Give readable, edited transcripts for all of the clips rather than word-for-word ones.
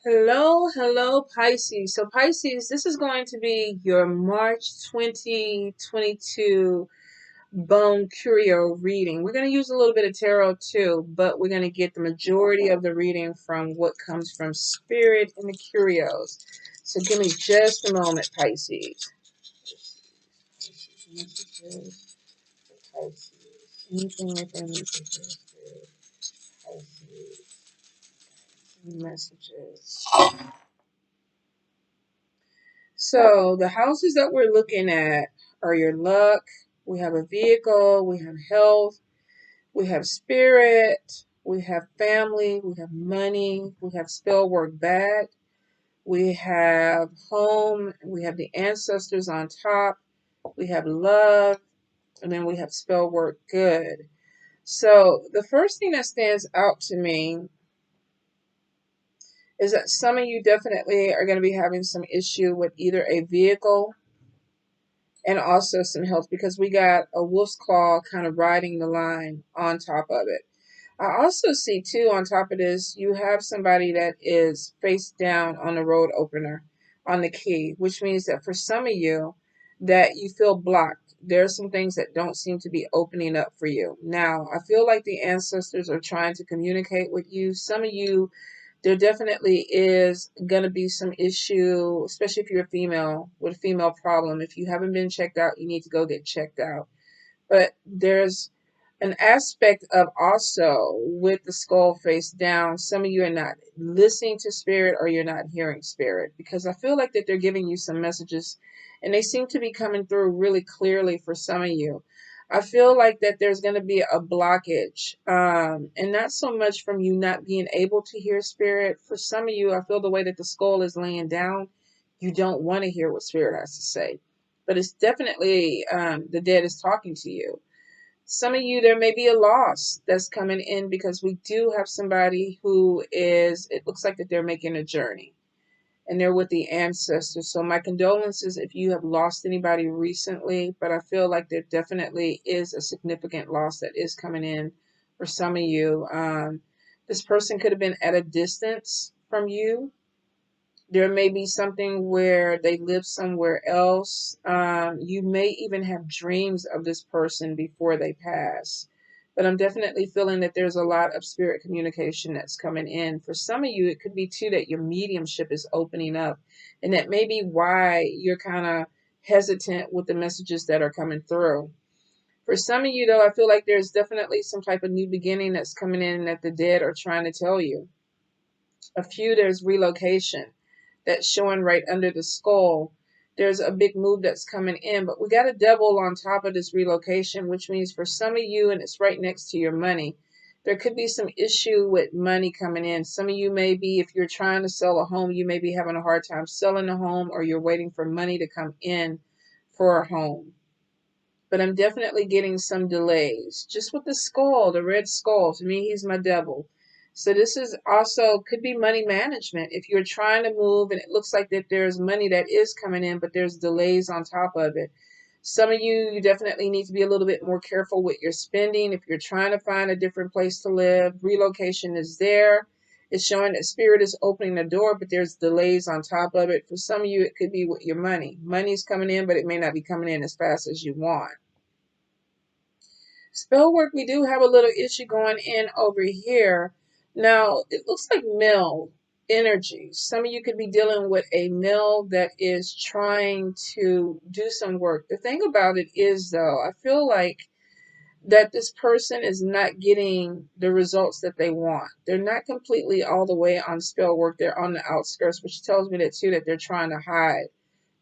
Hello, Pisces. So, Pisces, this is going to be your March 2022 Bone Curio reading. We're going to use a little bit of tarot too, but we're going to get the majority of the reading from what comes from Spirit and the Curios. So, give me just a moment, Pisces. Messages for Pisces. Anything within Pisces. Messages. So the houses that we're looking at are your luck. We have a vehicle, we have health, we have spirit, we have family, we have money, we have spell work bad, we have home, we have the ancestors on top, we have love, and then we have spell work good. So the first thing that stands out to me is that some of you definitely are going to be having some issue with either a vehicle and also some health because we got a wolf's claw kind of riding the line on top of it. I also see too on top of this, you have somebody that is face down on the road opener on the key, which means that for some of you that you feel blocked. There are some things that don't seem to be opening up for you. Now, I feel like the ancestors are trying to communicate with you. Some of you, there definitely is going to be some issue, especially if you're a female with a female problem. If you haven't been checked out, you need to go get checked out. But there's an aspect of also with the skull face down, some of you are not listening to spirit or you're not hearing spirit because I feel like that they're giving you some messages and they seem to be coming through really clearly for some of you. I feel like that there's going to be a blockage, and not so much from you not being able to hear spirit. For some of you, I feel the way that the skull is laying down, you don't want to hear what spirit has to say. But it's definitely the dead is talking to you. Some of you, there may be a loss that's coming in because we do have somebody who is, it looks like that they're making a journey and they're with the ancestors. So my condolences if you have lost anybody recently, but I feel like there definitely is a significant loss that is coming in for some of you. This person could have been at a distance from you. There may be something where they live somewhere else. You may even have dreams of this person before they pass. But I'm definitely feeling that there's a lot of spirit communication that's coming in. For some of you, it could be too that your mediumship is opening up. And that may be why you're kind of hesitant with the messages that are coming through. For some of you, though, I feel like there's definitely some type of new beginning that's coming in that the dead are trying to tell you. A few, there's relocation that's showing right under the skull. There's a big move that's coming in, but we got a devil on top of this relocation, which means for some of you, and it's right next to your money, there could be some issue with money coming in. Some of you may be, if you're trying to sell a home, you may be having a hard time selling a home or you're waiting for money to come in for a home. But I'm definitely getting some delays. Just with the skull, the red skull, to me, he's my devil. So this is also could be money management. If you're trying to move and it looks like that there's money that is coming in, but there's delays on top of it. Some of you definitely need to be a little bit more careful with your spending. If you're trying to find a different place to live, relocation is there. It's showing that spirit is opening the door, but there's delays on top of it. For some of you, it could be with your money. Money's coming in, but it may not be coming in as fast as you want. Spell work, we do have a little issue going in over here. Now, it looks like male energy. Some of you could be dealing with a male that is trying to do some work. The thing about it is, though, I feel like that this person is not getting the results that they want. They're not completely all the way on spell work. They're on the outskirts, which tells me that too, that they're trying to hide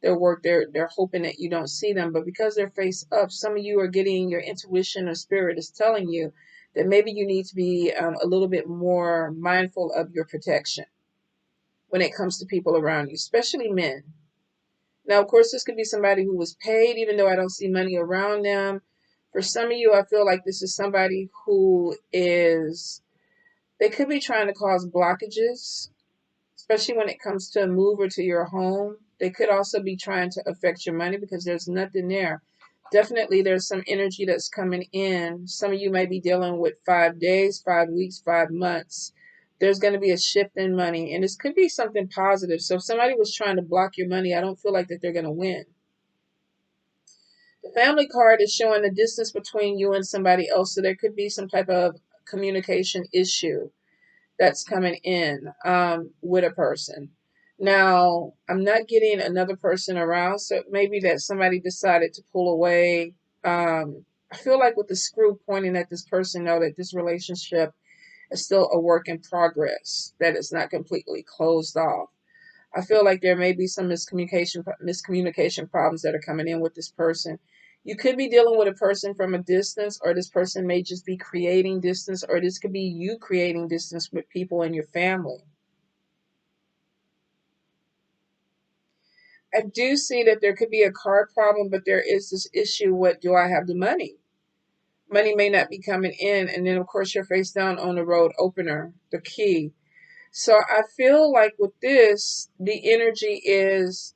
their work. They're hoping that you don't see them, but because they're face up, some of you are getting your intuition or spirit is telling you that maybe you need to be a little bit more mindful of your protection when it comes to people around you, especially men. Now, of course, this could be somebody who was paid, even though I don't see money around them. For some of you, I feel like this is somebody who is, they could be trying to cause blockages, especially when it comes to a move or to your home. They could also be trying to affect your money because there's nothing there. Definitely there's some energy that's coming in. Some of you may be dealing with 5 days, 5 weeks, 5 months. There's going to be a shift in money, and this could be something positive. So if somebody was trying to block your money, I don't feel like that they're going to win. The family card is showing the distance between you and somebody else. So there could be some type of communication issue that's coming in with a person. Now, I'm not getting another person around, so maybe that somebody decided to pull away. I feel like with the screw pointing at this person, know that this relationship is still a work in progress, that it's not completely closed off. I feel like there may be some miscommunication problems that are coming in with this person. You could be dealing with a person from a distance, or this person may just be creating distance, or this could be you creating distance with people in your family. I do see that there could be a card problem, but there is this issue with, do I have the money? Money may not be coming in, and then of course you're face down on the road opener, the key. So I feel like with this, the energy is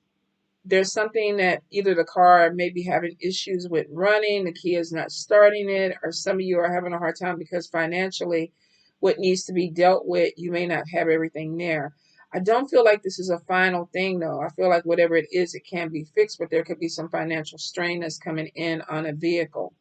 there's something that either the car may be having issues with running, the key is not starting it, or some of you are having a hard time because financially, what needs to be dealt with, you may not have everything there. I don't feel like this is a final thing, though. I feel like whatever it is, it can be fixed, but there could be some financial strain that's coming in on a vehicle.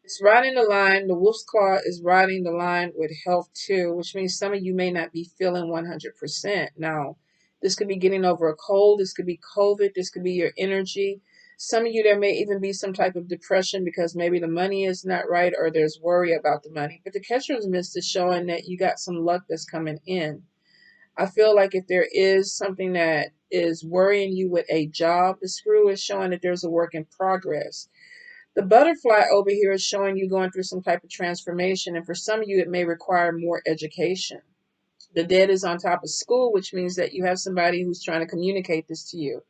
It's riding the line. The wolf's claw is riding the line with health too, which means some of you may not be feeling 100%. Now, this could be getting over a cold. This could be COVID. This could be your energy. Some of you, there may even be some type of depression because maybe the money is not right or there's worry about the money. But the catcher's mist is showing that you got some luck that's coming in. I feel like if there is something that is worrying you with a job, the screw is showing that there's a work in progress. The butterfly over here is showing you going through some type of transformation, and for some of you, it may require more education. The dead is on top of school, which means that you have somebody who's trying to communicate this to you.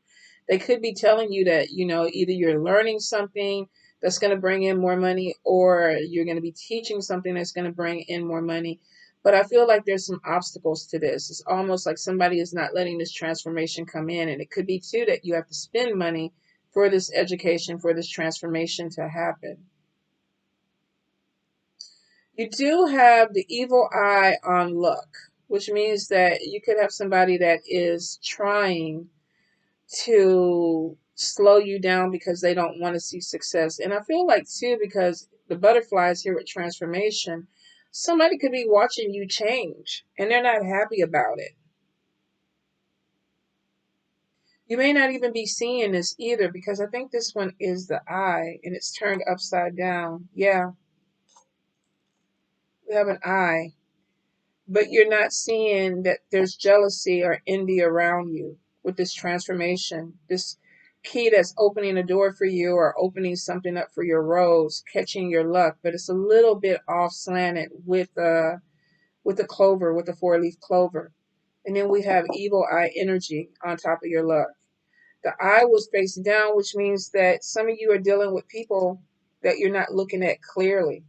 They could be telling you that, either you're learning something that's going to bring in more money, or you're going to be teaching something that's going to bring in more money. But I feel like there's some obstacles to this. It's almost like somebody is not letting this transformation come in. And it could be, too, that you have to spend money for this education, for this transformation to happen. You do have the evil eye on luck, which means that you could have somebody that is trying to slow you down because they don't want to see success. And I feel like, too, because the butterflies here with transformation, somebody could be watching you change and they're not happy about it. You may not even be seeing this either, because I think this one is the eye and it's turned upside down. Yeah, we have an eye, but you're not seeing that there's jealousy or envy around you with this transformation. This key that's opening a door for you or opening something up for your rose, catching your luck, but it's a little bit off slanted with the clover, with the 4-leaf clover. And then we have evil eye energy on top of your luck. The eye was face down, which means that some of you are dealing with people that you're not looking at clearly.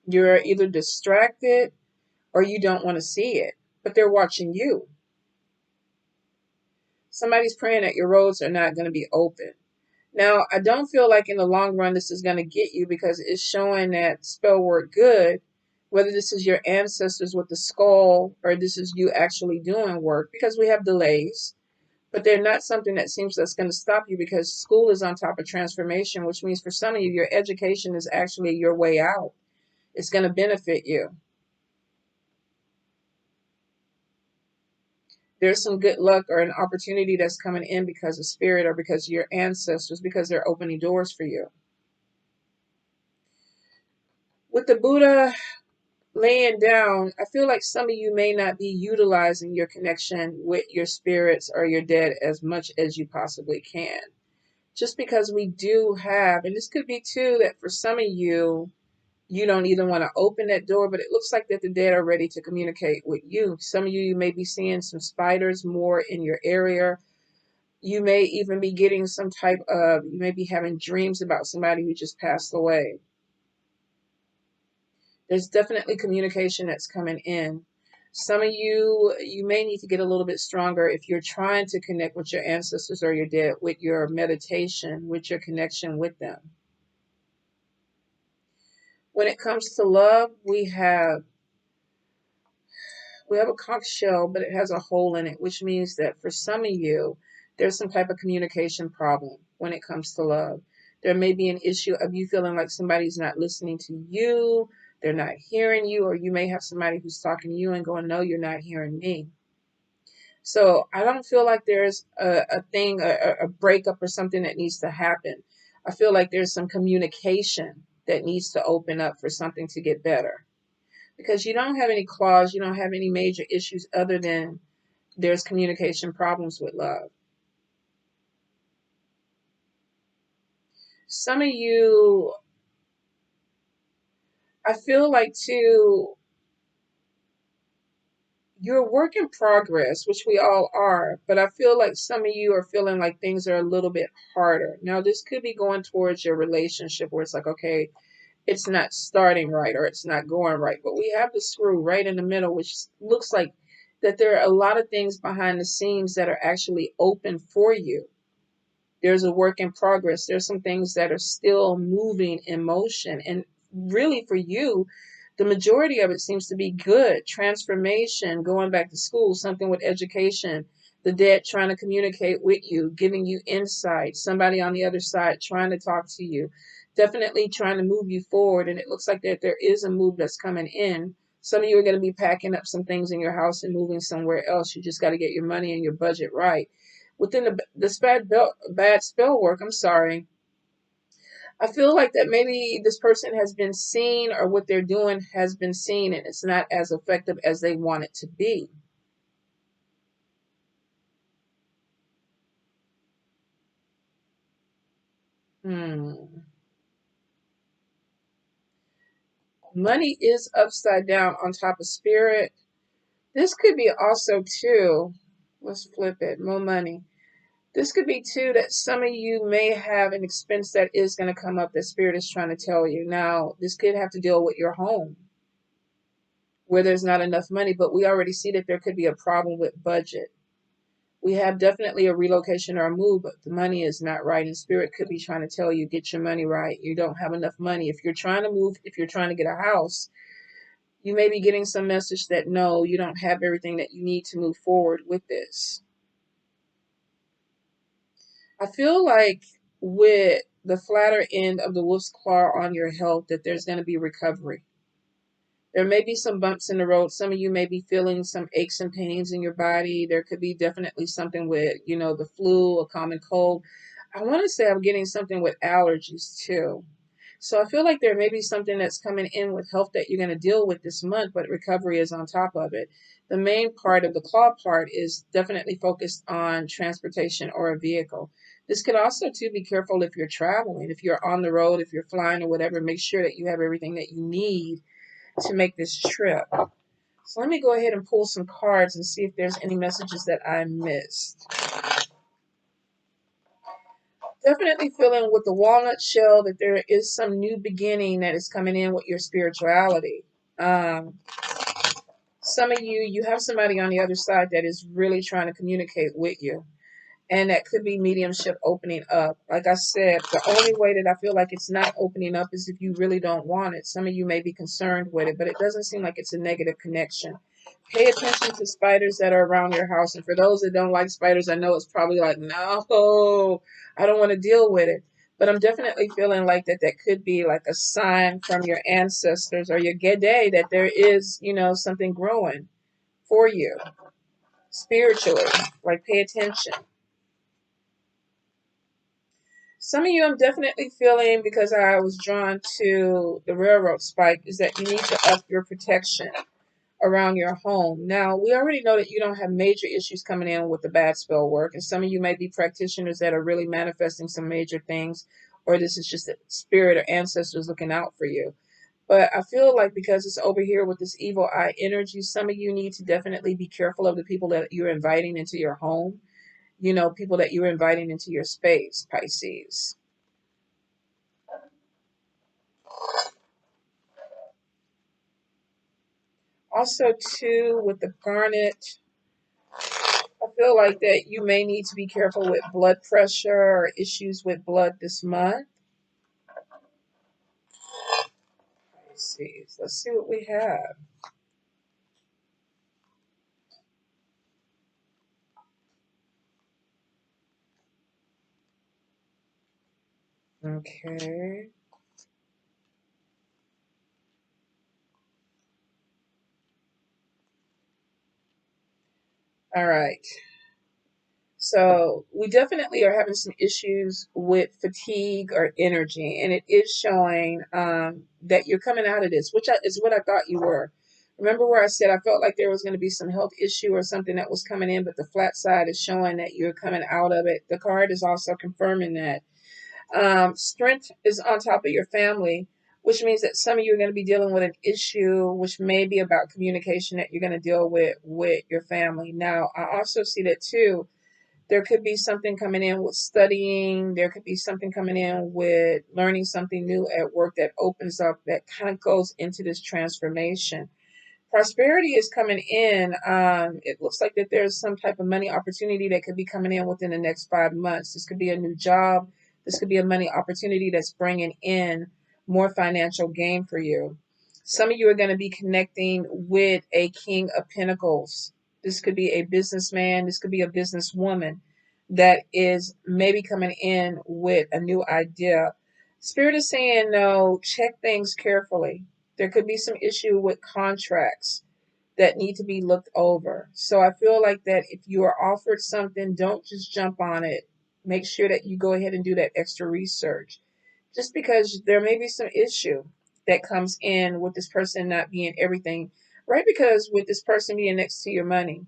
You're either distracted or you don't want to see it, but they're watching you. Somebody's praying that your roads are not going to be open. Now, I don't feel like in the long run this is going to get you, because it's showing that spell work good, whether this is your ancestors with the skull or this is you actually doing work, because we have delays. But they're not something that seems that's going to stop you, because school is on top of transformation, which means for some of you, your education is actually your way out. It's going to benefit you. There's some good luck or an opportunity that's coming in because of spirit or because of your ancestors, because they're opening doors for you. With the Buddha laying down, I feel like some of you may not be utilizing your connection with your spirits or your dead as much as you possibly can. Just because we do have, and this could be too, that for some of you, you don't even want to open that door, but it looks like that the dead are ready to communicate with you. Some of you may be seeing some spiders more in your area. You may even be getting some type of, you may be having dreams about somebody who just passed away. There's definitely communication that's coming in. Some of you, you may need to get a little bit stronger if you're trying to connect with your ancestors or your dead, with your meditation, with your connection with them. When it comes to love, we have We have a conch shell, but it has a hole in it, which means that for some of you, there's some type of communication problem when it comes to love. There may be an issue of you feeling like somebody's not listening to you, they're not hearing you, or you may have somebody who's talking to you and going, no, you're not hearing me. So I don't feel like there's a breakup or something that needs to happen. I feel like there's some communication that needs to open up for something to get better. Because you don't have any clause, you don't have any major issues other than there's communication problems with love. Some of you, I feel like too, you're a work in progress, which we all are, but I feel like some of you are feeling like things are a little bit harder. Now, this could be going towards your relationship where it's like, okay, it's not starting right or it's not going right, but we have the screw right in the middle, which looks like that there are a lot of things behind the scenes that are actually open for you. There's a work in progress. There's some things that are still moving in motion. And really for you, the majority of it seems to be good. Transformation, going back to school, something with education, the dead trying to communicate with you, giving you insight, somebody on the other side trying to talk to you, definitely trying to move you forward. And it looks like that there is a move that's coming in. Some of you are going to be packing up some things in your house and moving somewhere else. You just got to get your money and your budget right within this bad spell work, I'm sorry. I feel like that maybe this person has been seen or what they're doing has been seen and it's not as effective as they want it to be. Hmm. Money is upside down on top of spirit. This could be also too, let's flip it, more money. This could be too that some of you may have an expense that is going to come up that spirit is trying to tell you. Now, this could have to deal with your home where there's not enough money, but we already see that there could be a problem with budget. We have definitely a relocation or a move, but the money is not right. And spirit could be trying to tell you, get your money right. You don't have enough money. If you're trying to move, if you're trying to get a house, you may be getting some message that no, you don't have everything that you need to move forward with this. I feel like with the flatter end of the wolf's claw on your health, that there's going to be recovery. There may be some bumps in the road. Some of you may be feeling some aches and pains in your body. There could be definitely something with, the flu, a common cold. I want to say I'm getting something with allergies too. So I feel like there may be something that's coming in with health that you're going to deal with this month, but recovery is on top of it. The main part of the claw part is definitely focused on transportation or a vehicle. This could also too be careful if you're traveling, if you're on the road, if you're flying or whatever, make sure that you have everything that you need to make this trip. So let me go ahead and pull some cards and see if there's any messages that I missed. Definitely feeling with the walnut shell that there is some new beginning that is coming in with your spirituality. Some of you, you have somebody on the other side that is really trying to communicate with you. And that could be mediumship opening up. Like I said, the only way that I feel like it's not opening up is if you really don't want it. Some of you may be concerned with it, but it doesn't seem like it's a negative connection. Pay attention to spiders that are around your house. And for those that don't like spiders, I know it's probably like, no, I don't want to deal with it. But I'm definitely feeling like that could be like a sign from your ancestors or your Gede that there is, something growing for you spiritually. Like pay attention. Some of you, I'm definitely feeling, because I was drawn to the railroad spike, is that you need to up your protection around your home. Now, we already know that you don't have major issues coming in with the bad spell work, and some of you may be practitioners that are really manifesting some major things, or this is just a spirit or ancestors looking out for you. But I feel like because it's over here with this evil eye energy, some of you need to definitely be careful of the people that you're inviting into your home. People that you're inviting into your space, Pisces. Also, too, with the garnet, I feel like that you may need to be careful with blood pressure or issues with blood this month. Let's see what we have. Okay. All right. So we definitely are having some issues with fatigue or energy, and it is showing that you're coming out of this, is what I thought you were. Remember where I said I felt like there was going to be some health issue or something that was coming in, but the flat side is showing that you're coming out of it. The card is also confirming that. Strength is on top of your family, which means that some of you are going to be dealing with an issue, which may be about communication that you're going to deal with your family. Now, I also see that too. There could be something coming in with studying. There could be something coming in with learning something new at work that opens up, that kind of goes into this transformation. Prosperity is coming in. It looks like that there's some type of money opportunity that could be coming in within the next 5 months. This could be a new job. This could be a money opportunity that's bringing in more financial gain for you. Some of you are going to be connecting with a King of Pentacles. This could be a businessman. This could be a businesswoman that is maybe coming in with a new idea. Spirit is saying, no, check things carefully. There could be some issue with contracts that need to be looked over. So I feel like that if you are offered something, don't just jump on it. Make sure that you go ahead and do that extra research. Just because there may be some issue that comes in with this person not being everything, right? Because with this person being next to your money,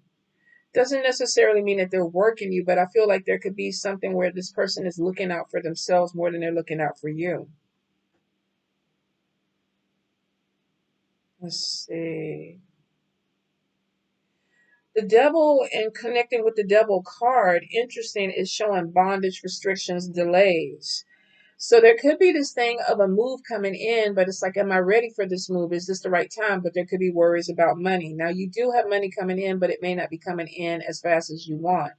doesn't necessarily mean that they're working you, but I feel like there could be something where this person is looking out for themselves more than they're looking out for you. Let's see. The devil, and connecting with the devil card, interesting, is showing bondage, restrictions, delays. So there could be this thing of a move coming in, but it's like, am I ready for this move? Is this the right time? But there could be worries about money. Now, you do have money coming in, but it may not be coming in as fast as you want.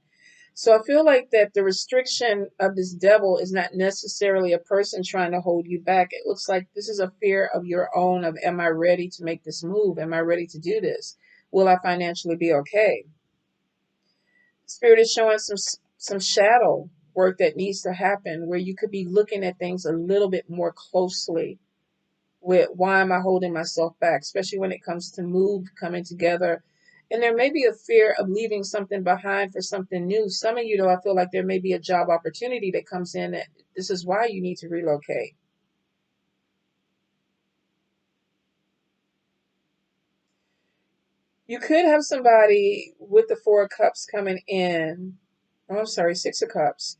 So I feel like that the restriction of this devil is not necessarily a person trying to hold you back. It looks like this is a fear of your own of, am I ready to make this move? Am I ready to do this? Will I financially be okay? Spirit is showing some shadow work that needs to happen, where you could be looking at things a little bit more closely with, why am I holding myself back, especially when it comes to move coming together. And there may be a fear of leaving something behind for something new. Some of you, though, I feel like there may be a job opportunity that comes in that this is why you need to relocate. You could have somebody with the Four of Cups coming in. Oh, I'm sorry, Six of Cups.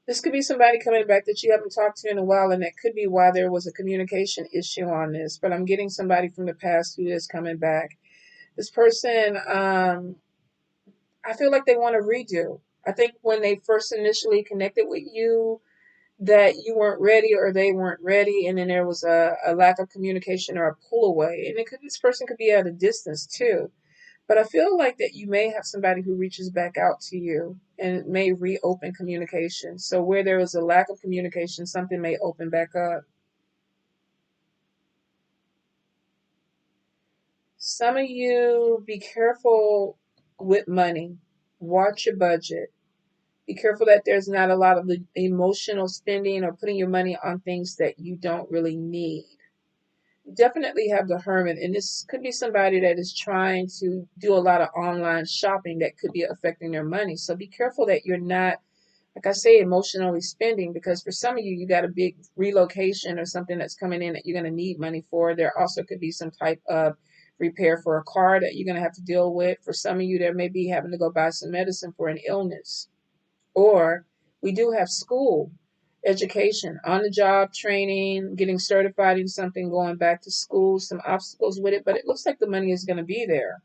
This could be somebody coming back that you haven't talked to in a while, and that could be why there was a communication issue on this. But I'm getting somebody from the past who is coming back. This person, I feel like they want to redo. I think when they first initially connected with you, that you weren't ready or they weren't ready, and then there was a lack of communication or a pull away. And this person could be at a distance too. But I feel like that you may have somebody who reaches back out to you and it may reopen communication. So where there was a lack of communication, something may open back up. Some of you, be careful with money. Watch your budget. Be careful that there's not a lot of emotional spending or putting your money on things that you don't really need. You definitely have the hermit, and this could be somebody that is trying to do a lot of online shopping that could be affecting their money. So be careful that you're not, like I say, emotionally spending, because for some of you, you got a big relocation or something that's coming in that you're going to need money for. There also could be some type of repair for a car that you're going to have to deal with. For some of you, there may be having to go buy some medicine for an illness. Or we do have school, education, on the job training, getting certified in something, going back to school, some obstacles with it, but it looks like the money is going to be there.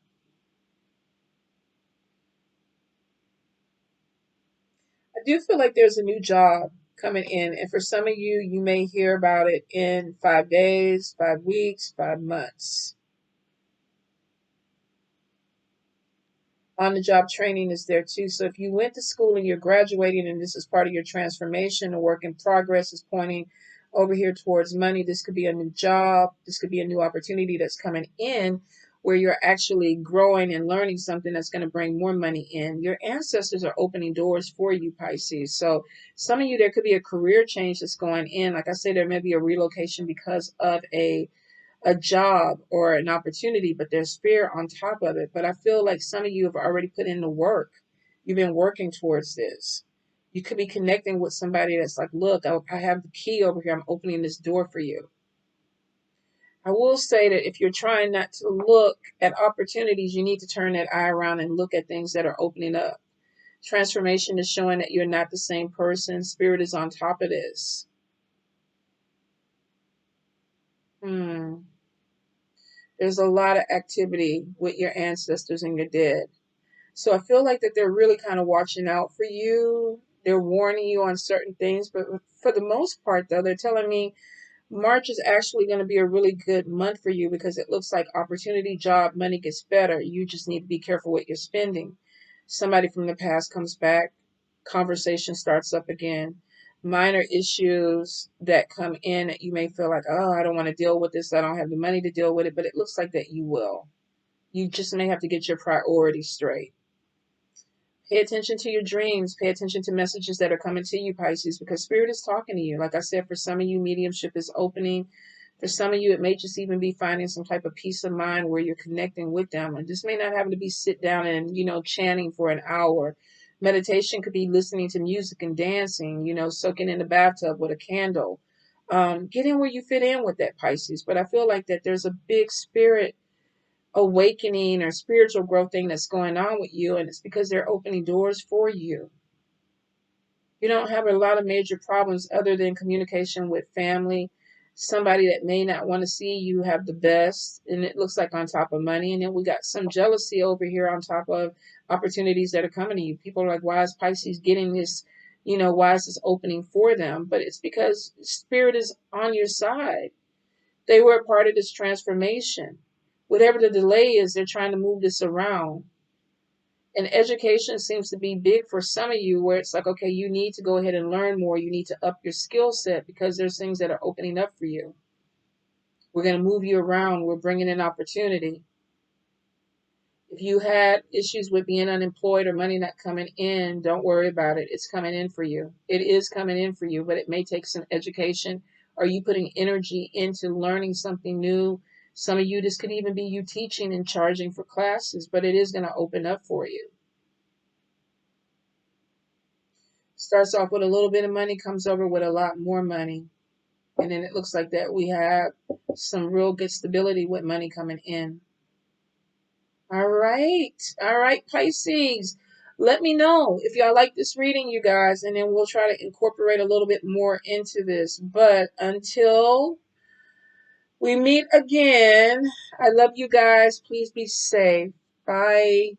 I do feel like there's a new job coming in, and for some of you, you may hear about it in 5 days, 5 weeks, 5 months. On the job training is there too. So if you went to school and you're graduating and this is part of your transformation, a work in progress is pointing over here towards money. This could be a new job. This could be a new opportunity that's coming in where you're actually growing and learning something that's going to bring more money in. Your ancestors are opening doors for you, Pisces. So some of you, there could be a career change that's going in. Like I said, there may be a relocation because of a job or an opportunity, but there's fear on top of it. But I feel like some of you have already put in the work. You've been working towards this. You could be connecting with somebody that's like, look, I have the key over here. I'm opening this door for you. I will say that if you're trying not to look at opportunities, you need to turn that eye around and look at things that are opening up. Transformation is showing that you're not the same person. Spirit is on top of this. There's a lot of activity with your ancestors and your dead. So I feel like that they're really kind of watching out for you. They're warning you on certain things. But for the most part, though, they're telling me March is actually going to be a really good month for you because it looks like opportunity, job, money gets better. You just need to be careful what you're spending. Somebody from the past comes back. Conversation starts up again. Minor issues that come in that you may feel like, oh, I don't want to deal with this. I don't have the money to deal with it. But it looks like that you will. You just may have to get your priorities straight. Pay attention to your dreams. Pay attention to messages that are coming to you, Pisces, because Spirit is talking to you. Like I said, for some of you, mediumship is opening. For some of you, it may just even be finding some type of peace of mind where you're connecting with them. And this may not have to be sit down and, chanting for an hour. Meditation could be listening to music and dancing, soaking in the bathtub with a candle. Get in where you fit in with that, Pisces. But I feel like that there's a big spirit awakening or spiritual growth thing that's going on with you, and it's because they're opening doors for you. You don't have a lot of major problems other than communication with family, somebody that may not want to see you have the best, and it looks like on top of money. And then we got some jealousy over here on top of opportunities that are coming to you. People are like, why is Pisces getting this? Why is this opening for them? But it's because Spirit is on your side. They were a part of this transformation. Whatever the delay is, they're trying to move this around. And education seems to be big for some of you, where it's like, okay, you need to go ahead and learn more. You need to up your skill set because there's things that are opening up for you. We're going to move you around. We're bringing in opportunity. If you had issues with being unemployed or money not coming in, don't worry about it. It's coming in for you. It is coming in for you, but it may take some education. Are you putting energy into learning something new? Some of you, this could even be you teaching and charging for classes, but it is going to open up for you. Starts off with a little bit of money, comes over with a lot more money. And then it looks like that we have some real good stability with money coming in. All right. All right, Pisces. Let me know if y'all like this reading, you guys, and then we'll try to incorporate a little bit more into this. But until we meet again, I love you guys. Please be safe. Bye.